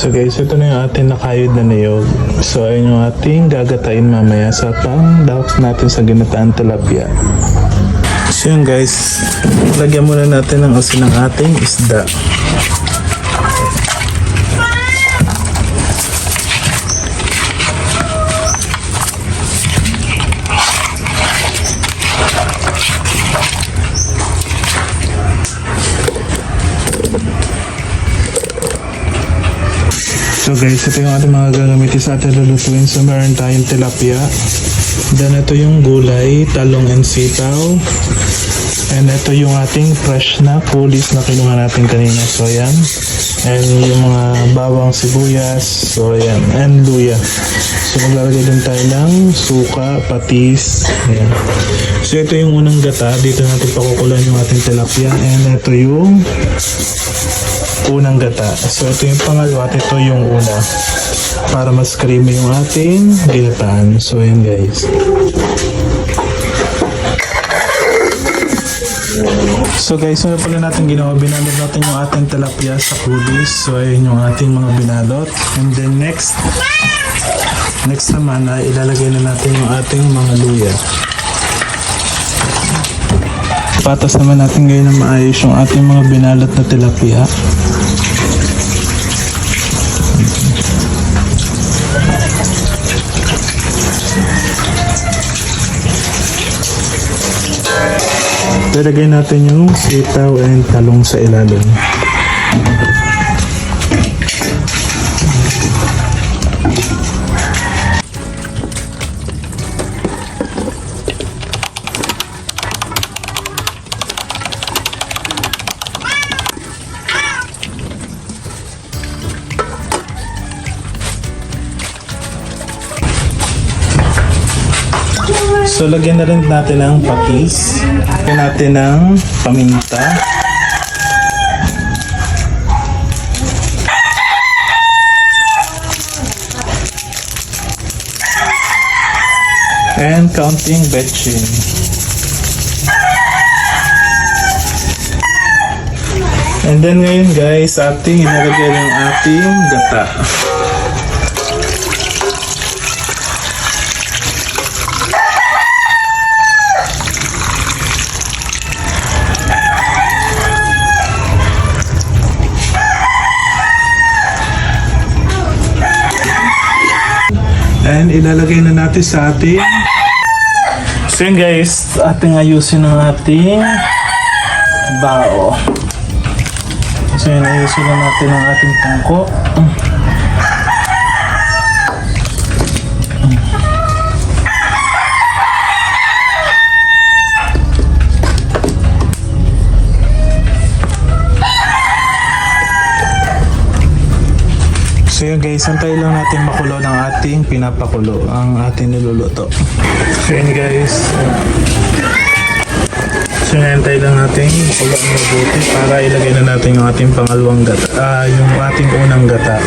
So guys, ito na yung ating nakayod na niyog. So ayun yung ating gagatain mamaya sa pang-daos natin sa ginataan tilapia. So yun guys, lagyan muna natin ng asin ng ating isda. So guys, ito yung ating mga gagamitin sa ating lulutuin. So meron tayong tilapia. Then ito yung gulay, talong and sitaw. And ito yung ating fresh na pulis na kinuha natin kanina. So yan. And yung mga bawang sibuyas. So yan. And luya. So maglalagay din tayo ng suka, patis. Ayan. So ito yung unang gata. Dito natin pakukulan yung ating tilapia. And ito yung unang gata. So ito yung pangalawa at ito yung una para mas creamy yung ating ginataan. So yan guys. So guys, ano pala natin ginawa? Binalot natin yung ating tilapia sa pulis. So ayun yung ating mga binalot. And then next naman ay ilalagay na natin yung ating mga luya. Patas naman natin ngayon na maayos yung ating mga binalot na tilapia. Ilagay natin yung sitaw and talong sa ilalim. So lagyan na rin natin ng patis. Lagyan natin ng paminta. And counting betchin. And then ngayon guys, ating inalagay yung ating gata. And ilalagay na natin sa ating. So yun guys, ating ayusin ang ating bao. So yun, ayusin na natin ang ating tungko. So yun guys, antay lang natin makulo ng ating pinapakulo, ang ating niluluto. So yun guys. So antay lang natin makulo ang mabuti para ilagay na natin yung ating pangalawang gata, yung ating unang gata.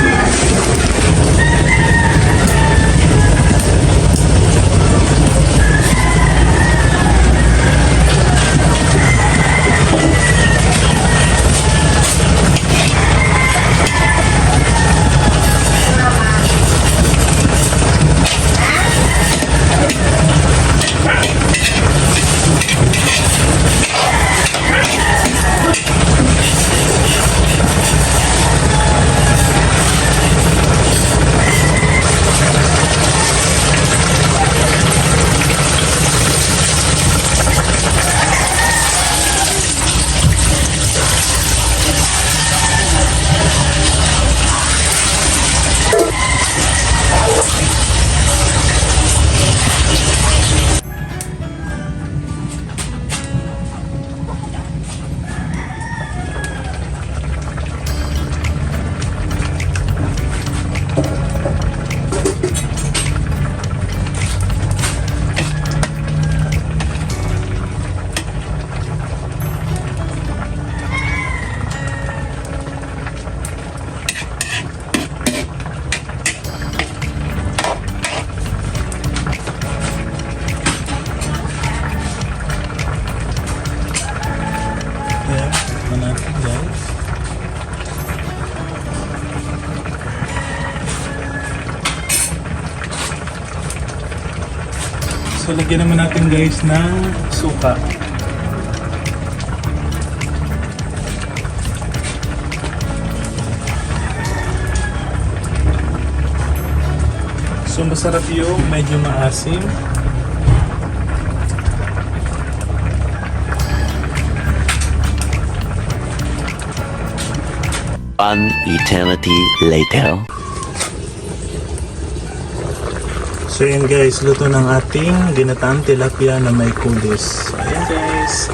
So, lagyan naman natin guys ng suka. So, masarap yung medyo maasim. One eternity later. So, yun guys, luto ng ating ginataang tilapia na may kulis. Ayan guys.